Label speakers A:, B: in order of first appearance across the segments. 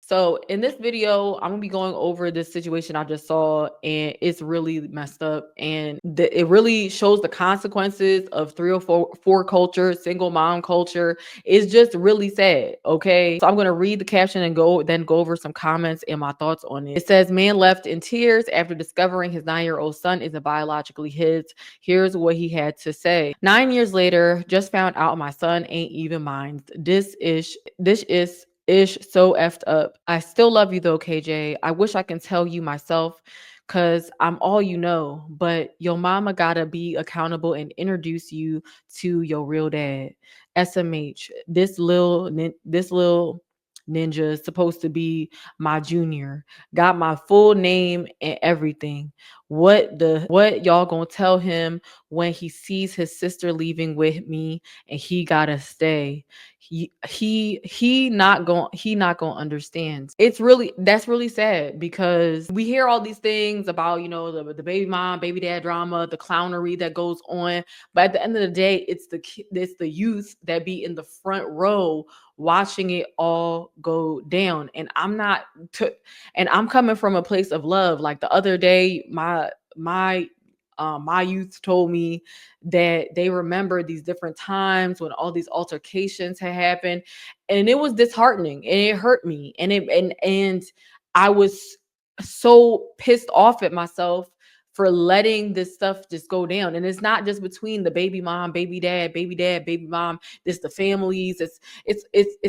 A: So in this video, I'm gonna be going over this situation I just saw, and it's really messed up. And it really shows the consequences of 304 culture, single mom culture. It's just really sad. Okay. So I'm gonna read the caption and go over some comments and my thoughts on it. It says, man left in tears after discovering his 9-year-old son isn't biologically his. Here's what he had to say. 9 years later, just found out my son ain't even mine. This is so effed up. I still love you though, KJ. I wish I can tell you myself because I'm all you know, but your mama gotta be accountable and introduce you to your real dad. SMH. This little ninja is supposed to be my junior. Got my full name and everything. What y'all gonna tell him when he sees his sister leaving with me and he gotta stay? He not gonna understand. That's really sad because we hear all these things about the baby mom baby dad drama, the clownery that goes on, but at the end of the day, it's the youth that be in the front row watching it all go down. And I'm coming from a place of love. Like the other day, my youth told me that they remember these different times when all these altercations had happened, and it was disheartening and it hurt me, and I was so pissed off at myself for letting this stuff just go down. And it's not just between the baby mom, baby dad, baby mom. It's the families. It's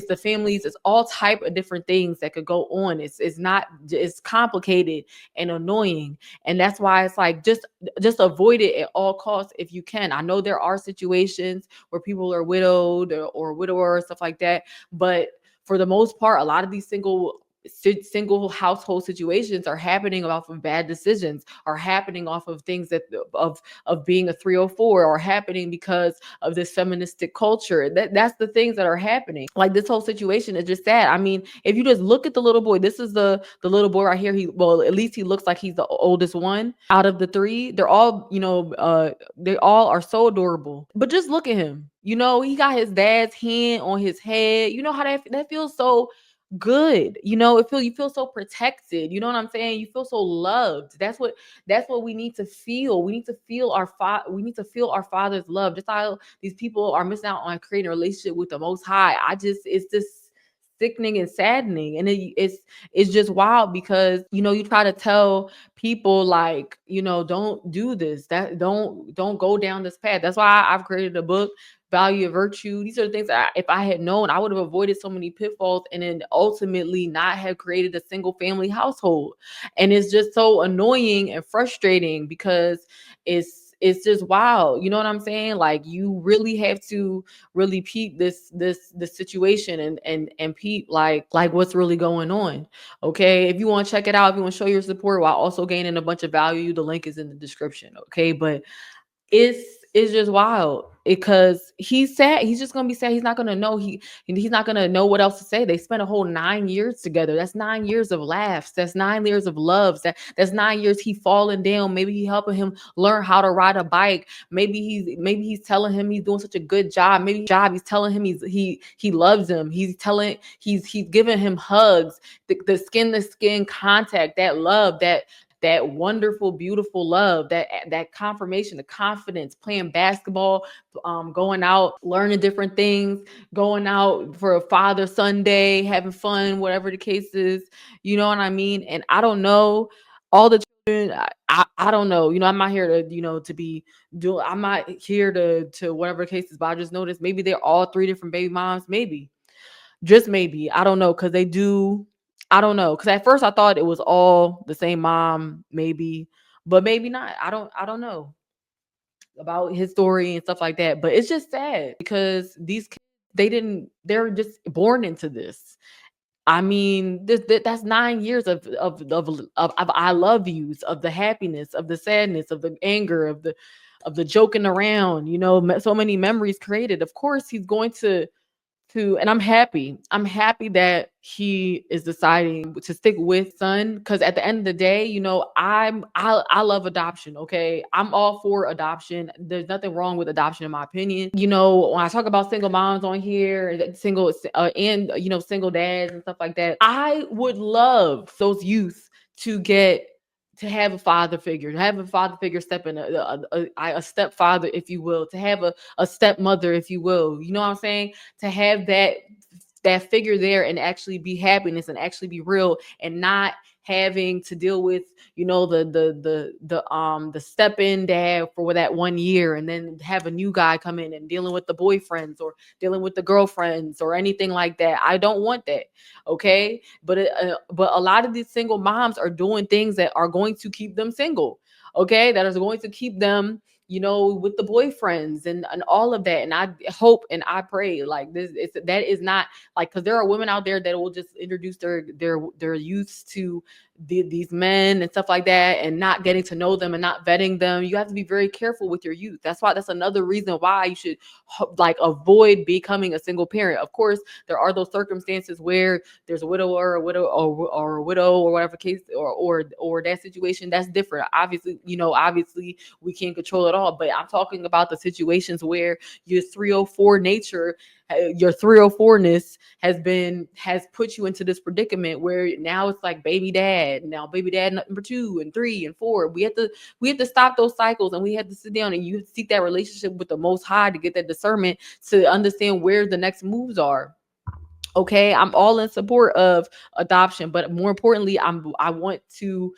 A: the families. It's all type of different things that could go on. It's complicated and annoying, and that's why it's like just avoid it at all costs if you can. I know there are situations where people are widowed or widower, stuff like that, but for the most part, a lot of these single household situations are happening off of bad decisions, are happening off of things of being a 304, or happening because of this feministic culture. That's the things that are happening. Like, this whole situation is just sad. I mean, if you just look at the little boy, this is the little boy right here. At least he looks like he's the oldest one out of the three. They're all, they all are so adorable, but just look at him. He got his dad's hand on his head. You know how that feels so good. You feel so protected. You know what I'm saying? You feel so loved. That's what we need to feel. We need to feel we need to feel our father's love. Just how these people are missing out on creating a relationship with the Most High. It's just sickening and saddening, and it's just wild because you try to tell people, like, don't do this, that don't go down this path. That's why I've created a book, Value of Virtue. These are the things that if I had known, I would have avoided so many pitfalls and then ultimately not have created a single family household. And it's just so annoying and frustrating because it's just wild. You know what I'm saying? Like, you really have to really peep this situation and peep like what's really going on. Okay. If you want to check it out, if you want to show your support while also gaining a bunch of value, the link is in the description. Okay. But it's just wild because he's sad. He's just gonna be sad. He's not gonna know. He's not gonna know what else to say. They spent a whole 9 years together. That's 9 years of laughs. That's 9 years of loves. That's 9 years he falling down. Maybe he helping him learn how to ride a bike. Maybe he's telling him he's doing such a good job. Maybe he's telling him he loves him. He's giving him hugs. The skin to skin contact, that love, that wonderful, beautiful love, that confirmation, the confidence, playing basketball, going out, learning different things, going out for a Father Sunday, having fun, whatever the case is. You know what I mean? And I don't know all the children. I don't know. I'm not here to, to be doing. I'm not here to whatever the case is. But I just noticed maybe they're all three different baby moms. Maybe, just maybe. I don't know, because they do. I don't know, because at first I thought it was all the same mom, maybe, but maybe not. I don't know about his story and stuff like that. But it's just sad because these kids, they're just born into this. I mean, that's 9 years of I love yous, of the happiness, of the sadness, of the anger, of the joking around. So many memories created. Of course, he's going to to, and I'm happy that he is deciding to stick with son, because at the end of the day, I love adoption. Okay, I'm all for adoption. There's nothing wrong with adoption in my opinion. When I talk about single moms on here, single and single dads and stuff like that, I would love those youth to get to have a father figure, to have a father figure step in, a stepfather, if you will, to have a stepmother, if you will. You know what I'm saying? To have that figure there and actually be happiness and actually be real, and not having to deal with the step in dad for that 1 year, and then have a new guy come in and dealing with the boyfriends or dealing with the girlfriends or anything like that. I don't want that. Okay, but a lot of these single moms are doing things that are going to keep them single. Okay, that is going to keep them with the boyfriends and all of that. And I hope and I pray like this, that is not like, because there are women out there that will just introduce their youths to these men and stuff like that, and not getting to know them and not vetting them. You have to be very careful with your youth. That's another reason why you should like avoid becoming a single parent. Of course, there are those circumstances where there's a widower, or a widow, or whatever case, or that situation, that's different. Obviously we can't control it all, but I'm talking about the situations where your 304 nature, your 304ness has put you into this predicament where now it's like baby dad number 2 and 3 and 4. We have to stop those cycles, and we have to sit down and you seek that relationship with the Most High to get that discernment to understand where the next moves are. Okay, I'm all in support of adoption, but more importantly, I want to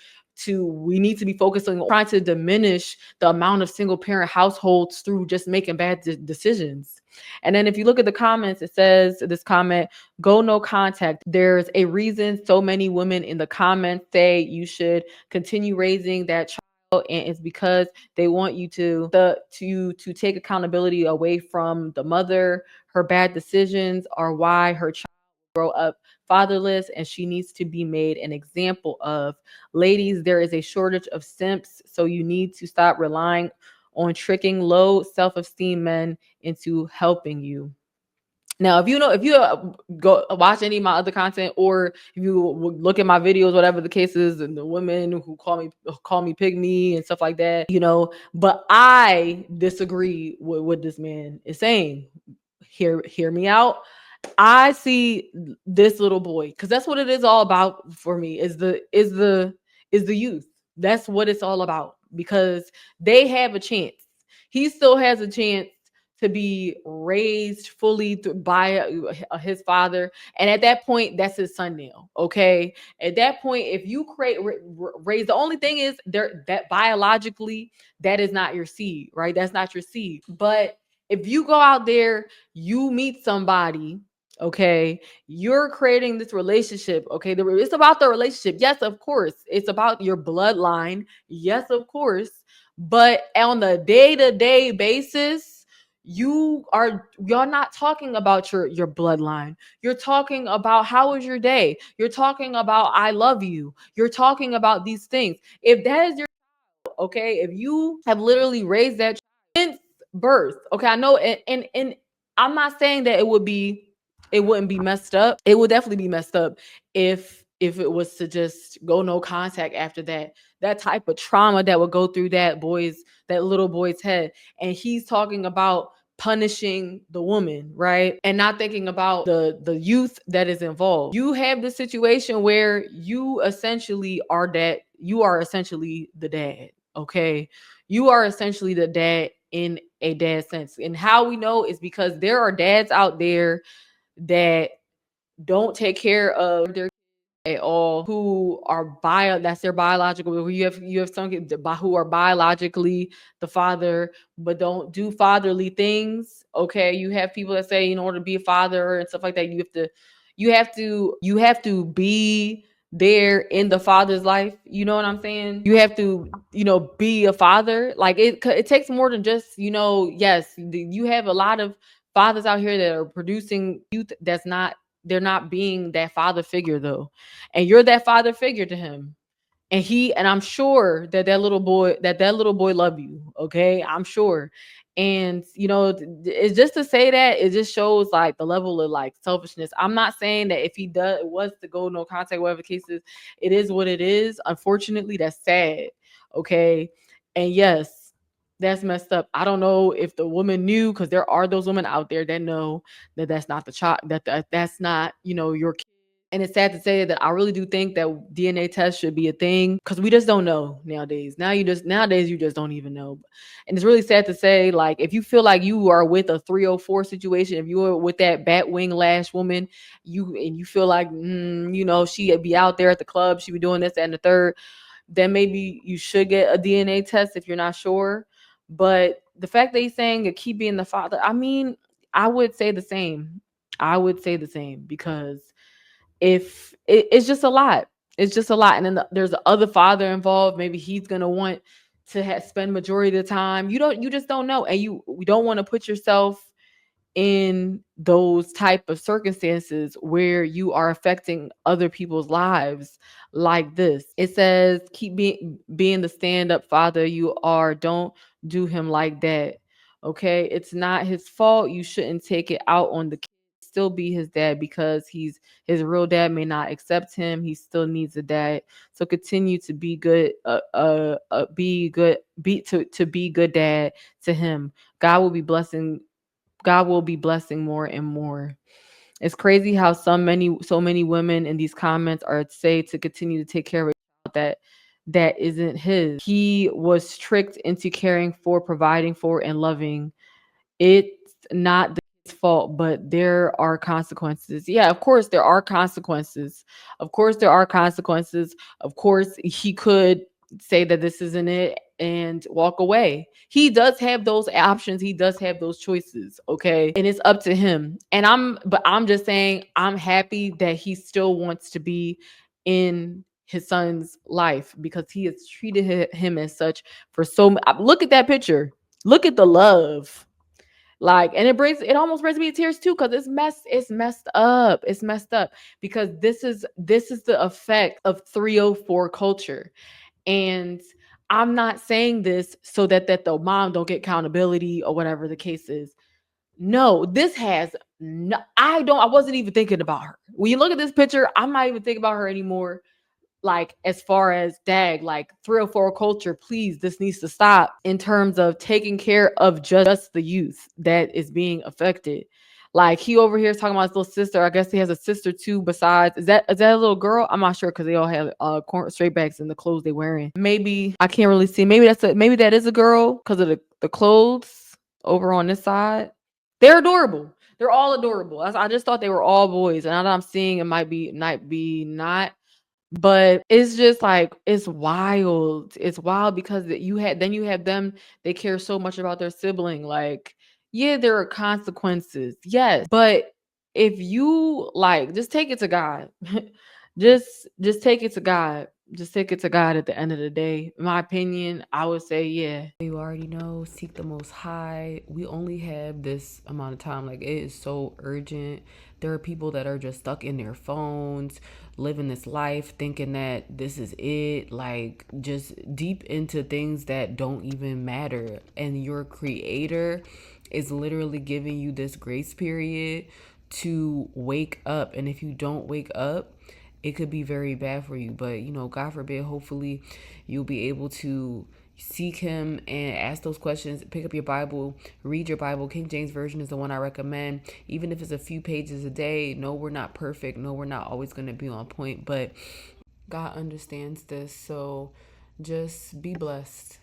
A: we need to be focusing on trying to diminish the amount of single parent households through just making bad decisions. And then if you look at the comments, it says this comment, go no contact. There's a reason so many women in the comments say you should continue raising that child, and it's because they want you to take accountability away from the mother. Her bad decisions are why her child grow up fatherless, and she needs to be made an example of. Ladies, there is a shortage of simps, so you need to stop relying on tricking low self-esteem men into helping you. Now, if you go watch any of my other content, or if you look at my videos, whatever the case is, and the women who call me pygmy and stuff like that, but I disagree with what this man is saying. Hear me out. I see this little boy, because that's what it is all about for me, is the youth. That's what it's all about, because they have a chance. He still has a chance to be raised fully by his father, and at that point, that's his son now. Okay, at that point, if you raise, the only thing is there that biologically that is not your seed, right? That's not your seed. But if you go out there, you meet somebody, okay, you're creating this relationship. Okay, it's about the relationship. Yes, of course, it's about your bloodline. Yes, of course, but on the day-to-day basis, you're not talking about your bloodline. You're talking about how was your day. You're talking about I love you. You're talking about these things. If that is your, okay, if you have literally raised that since birth, okay, I know, and I'm not saying that it wouldn't be messed up. It would definitely be messed up if it was to just go no contact after that. That type of trauma that would go through that little boy's head. And he's talking about punishing the woman, right? And not thinking about the youth that is involved. You have this situation where you are essentially the dad. Okay, you are essentially the dad in a dad sense. And how we know is because there are dads out there that don't take care of their at all, who are that's their biological. You have some kids who are biologically the father but don't do fatherly things. Okay, you have people that say in order to be a father and stuff like that, you have to be there in the father's life. You know what I'm saying? You have to be a father. Like it takes more than just yes, you have a lot of fathers out here that are producing youth that's not, they're not being that father figure though, and you're that father figure to him. And I'm sure that that little boy love you. Okay, I'm sure. And it's just to say that it just shows like the level of like selfishness. I'm not saying that if he does was to go no contact, whatever the case is, it is what it is. Unfortunately, that's sad. Okay. And yes, that's messed up. I don't know if the woman knew, because there are those women out there that know that that's not the child, that's not your kid. And it's sad to say that I really do think that DNA tests should be a thing, because we just don't know nowadays. Nowadays you just don't even know. And it's really sad to say, like, if you feel like you are with a 304 situation, if you are with that bat wing lash woman, you feel like she'd be out there at the club, she'd be doing this that, and the third, then maybe you should get a DNA test if you're not sure. But the fact that he's saying to keep being the father, I mean, I would say the same. I would say the same, because if it's just a lot, it's just a lot. And then there's the other father involved. Maybe he's gonna want to spend majority of the time. You just don't know, and we don't want to put yourself in those type of circumstances where you are affecting other people's lives like this. It says keep being the stand-up father you are. Don't do him like that. Okay, it's not his fault. You shouldn't take it out on the kid. Still be his dad, because his real dad may not accept him. He still needs a dad. So continue to be good, be good, to be good dad to him. God will be blessing God will be blessing more and more. It's crazy how so many women in these comments are say to continue to take care of a child that isn't his. He was tricked into caring for, providing for, and loving. It's not the kid's fault, but there are consequences. Yeah, of course there are consequences. Of course there are consequences. Of course he could say that this isn't it and walk away. He does have those options. He does have those choices, okay? And it's up to him. I'm just saying I'm happy that he still wants to be in his son's life, because he has treated him as such for look at that picture. Look at the love, like, and it almost brings me to tears too, because it's messed up. It's messed up, because this is the effect of 304 culture. And I'm not saying this so that the mom don't get accountability or whatever the case is. No, this has no, I wasn't even thinking about her. When you look at this picture, I'm not even thinking about her anymore. Like, as far as dag, like 304 culture, please, this needs to stop in terms of taking care of just the youth that is being affected. Like, he over here is talking about his little sister. I guess he has a sister too. Besides, is that a little girl? I'm not sure, because they all have straight backs in the clothes they wearing. Maybe I can't really see. Maybe that is a girl because of the clothes over on this side. They're adorable. They're all adorable. I just thought they were all boys, and now that I'm seeing, it might be not, but it's just like it's wild. It's wild, because you have them, they care so much about their sibling. Like, yeah, there are consequences. Yes. But if you like, just take it to God. Just take it to God. Just take it to God at the end of the day. In my opinion, I would say, yeah. You already know, seek the most high. We only have this amount of time. Like, it is so urgent. There are people that are just stuck in their phones, living this life thinking that this is it, like just deep into things that don't even matter. And your creator is literally giving you this grace period to wake up. And if you don't wake up, it could be very bad for you. But God forbid, hopefully you'll be able to seek him and ask those questions. Pick up your Bible, read your Bible. King James Version is the one I recommend, even if it's a few pages a day. No, we're not perfect. No, we're not always going to be on point, but God understands this. So just be blessed.